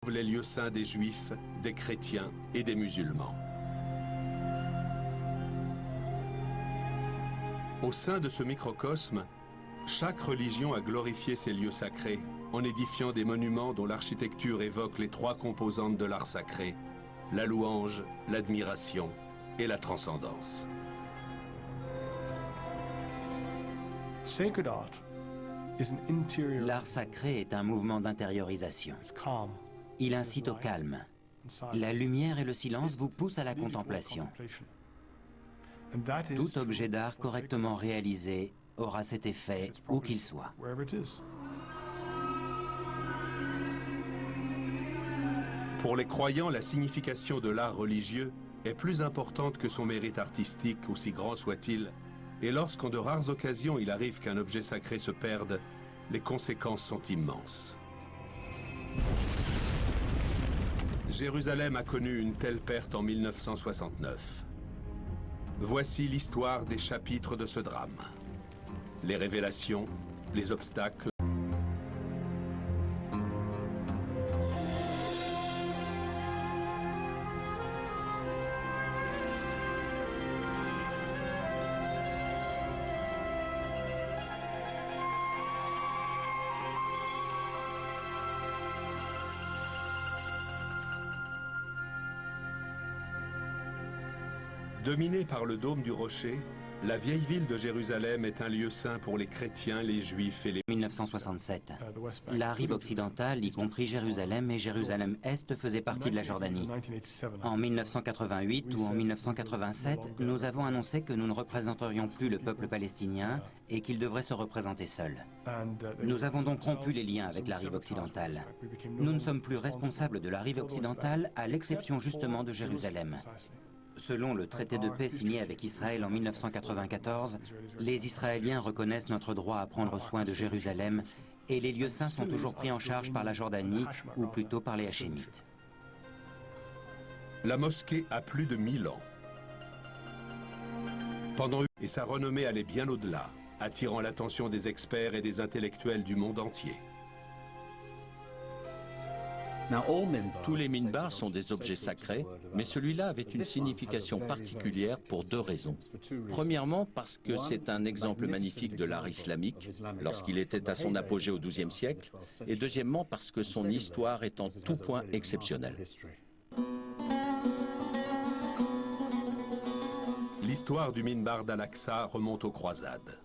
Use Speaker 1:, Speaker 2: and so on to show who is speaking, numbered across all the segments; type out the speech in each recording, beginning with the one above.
Speaker 1: les lieux saints des Juifs, des chrétiens et des musulmans. Au sein de ce microcosme, chaque religion a glorifié ses lieux sacrés en édifiant des monuments dont l'architecture évoque les trois composantes de l'art sacré, la louange, l'admiration et la transcendance.
Speaker 2: L'art sacré est un mouvement d'intériorisation. Il incite au calme. La lumière et le silence vous poussent à la contemplation. Tout objet d'art correctement réalisé aura cet effet où qu'il soit.
Speaker 1: Pour les croyants, la signification de l'art religieux est plus importante que son mérite artistique, aussi grand soit-il, et lorsqu'en de rares occasions il arrive qu'un objet sacré se perde, les conséquences sont immenses. Jérusalem a connu une telle perte en 1969. Voici l'histoire des chapitres de ce drame. Les révélations, les obstacles. Dominée par le dôme du rocher, la vieille ville de Jérusalem est un lieu saint pour les chrétiens, les juifs et les...
Speaker 2: 1967. La rive occidentale, y compris Jérusalem et Jérusalem-Est, faisait partie de la Jordanie. En 1988 ou en 1987, nous avons annoncé que nous ne représenterions plus le peuple palestinien et qu'il devrait se représenter seul. Nous avons donc rompu les liens avec la rive occidentale. Nous ne sommes plus responsables de la rive occidentale, à l'exception justement de Jérusalem. Selon le traité de paix signé avec Israël en 1994, les Israéliens reconnaissent notre droit à prendre soin de Jérusalem et les lieux saints sont toujours pris en charge par la Jordanie, ou plutôt par les Hachémites.
Speaker 1: La mosquée a plus de 1000 ans. Et sa renommée allait bien au-delà, attirant l'attention des experts et des intellectuels du monde entier.
Speaker 3: Tous les minbars sont des objets sacrés, mais celui-là avait une signification particulière pour deux raisons. Premièrement, parce que c'est un exemple magnifique de l'art islamique, lorsqu'il était à son apogée au XIIe siècle, et deuxièmement, parce que son histoire est en tout point exceptionnelle.
Speaker 1: L'histoire du minbar d'Al-Aqsa remonte aux croisades.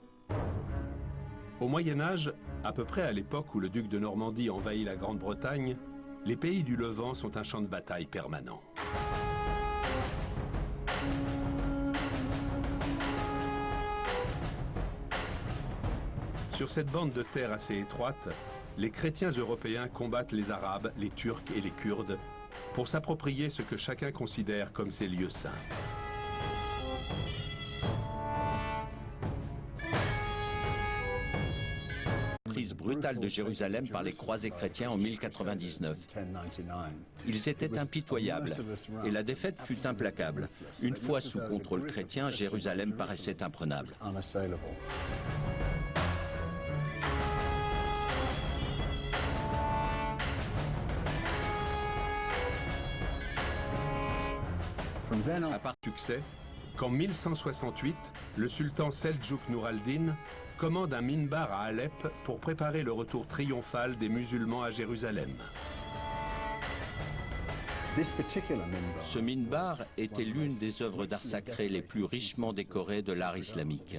Speaker 1: Au Moyen-Âge, à peu près à l'époque où le duc de Normandie envahit la Grande-Bretagne, les pays du Levant sont un champ de bataille permanent. Sur cette bande de terre assez étroite, les chrétiens européens combattent les Arabes, les Turcs et les Kurdes pour s'approprier ce que chacun considère comme ses lieux saints.
Speaker 3: Prise brutale de Jérusalem par les croisés chrétiens en 1099. Ils étaient impitoyables et la défaite fut implacable. Une fois sous contrôle chrétien, Jérusalem paraissait imprenable.
Speaker 1: À part succès, qu'en 1168, le sultan Seljuk Nur al-Din commande un minbar à Alep pour préparer le retour triomphal des musulmans à Jérusalem.
Speaker 3: Ce minbar était l'une des œuvres d'art sacré les plus richement décorées de l'art islamique.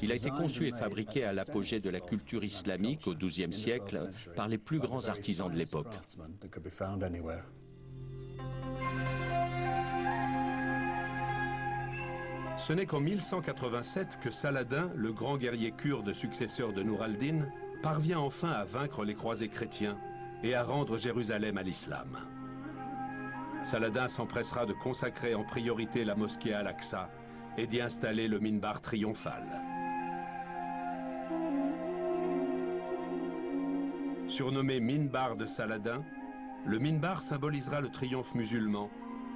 Speaker 3: Il a été conçu et fabriqué à l'apogée de la culture islamique au XIIe siècle par les plus grands artisans de l'époque.
Speaker 1: Ce n'est qu'en 1187 que Saladin, le grand guerrier kurde successeur de Nur al-Din, parvient enfin à vaincre les croisés chrétiens et à rendre Jérusalem à l'islam. Saladin s'empressera de consacrer en priorité la mosquée à Al-Aqsa et d'y installer le minbar triomphal. Surnommé minbar de Saladin, le minbar symbolisera le triomphe musulman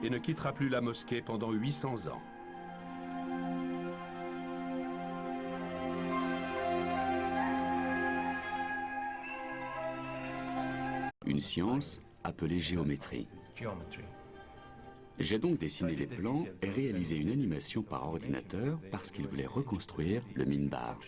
Speaker 1: et ne quittera plus la mosquée pendant 800 ans.
Speaker 4: une science appelée géométrie. J'ai donc dessiné les plans et réalisé une animation par ordinateur parce qu'il voulait reconstruire le minbar.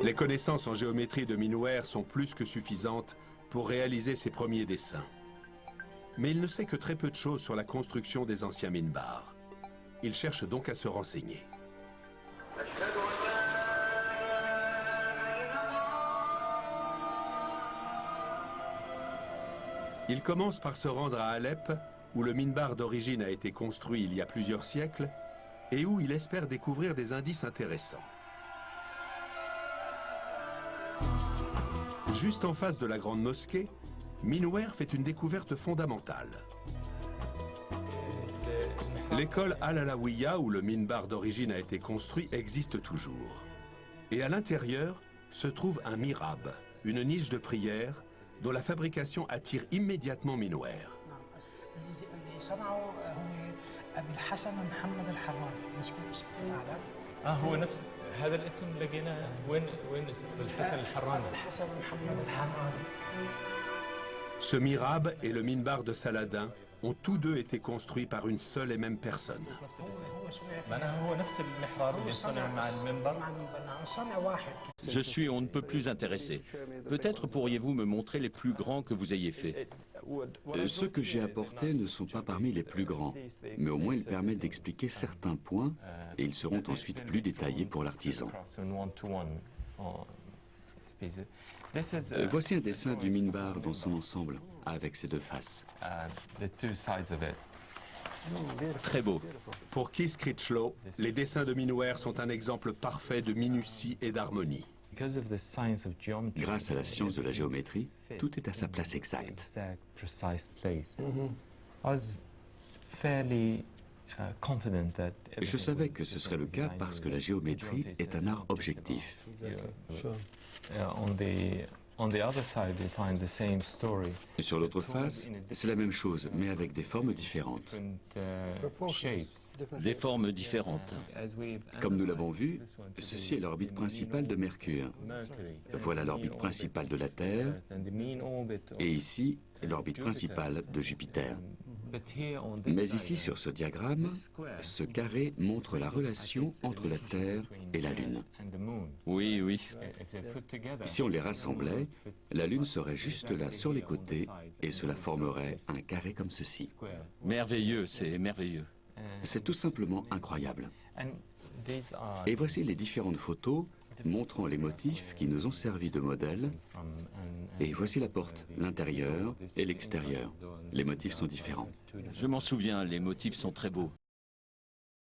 Speaker 1: Les connaissances en géométrie de Minouer sont plus que suffisantes pour réaliser ses premiers dessins. Mais il ne sait que très peu de choses sur la construction des anciens minbars. Il cherche donc à se renseigner. Il commence par se rendre à Alep, où le minbar d'origine a été construit il y a plusieurs siècles, et où il espère découvrir des indices intéressants. Juste en face de la grande mosquée, Minouer fait une découverte fondamentale. L'école Al-Alawiya, où le minbar d'origine a été construit, existe toujours. Et à l'intérieur se trouve un mihrab, une niche de prière, dont la fabrication attire immédiatement Minouer. Ce mihrab et le minbar de Saladin ont tous deux été construits par une seule et même personne.
Speaker 3: Je suis on ne peut plus intéressé. Peut-être pourriez-vous me montrer les plus grands que vous ayez faits.
Speaker 4: Ceux que j'ai apportés ne sont pas parmi les plus grands, mais au moins ils permettent d'expliquer certains points et ils seront ensuite plus détaillés pour l'artisan. Voici un dessin du minbar dans son ensemble, avec ses deux faces.
Speaker 3: Très beau.
Speaker 1: Pour Keith Critchlow, les dessins de Minouer sont un exemple parfait de minutie et d'harmonie.
Speaker 4: Grâce à la science de la géométrie, tout est à sa place exacte. Je savais que ce serait le cas parce que la géométrie est un art objectif. Et sur l'autre face, c'est la même chose, mais avec des formes différentes.
Speaker 3: Des formes différentes.
Speaker 4: Comme nous l'avons vu, ceci est l'orbite principale de Mercure. Voilà l'orbite principale de la Terre. Et ici, l'orbite principale de Jupiter. Mais ici, sur ce diagramme, ce carré montre la relation entre la Terre et la Lune.
Speaker 3: Oui, oui.
Speaker 4: Si on les rassemblait, la Lune serait juste là sur les côtés et cela formerait un carré comme ceci.
Speaker 3: Merveilleux, c'est merveilleux.
Speaker 4: C'est tout simplement incroyable. Et voici les différentes photos montrant les motifs qui nous ont servi de modèle. Et voici la porte, l'intérieur et l'extérieur. Les motifs sont différents.
Speaker 3: Je m'en souviens, les motifs sont très beaux.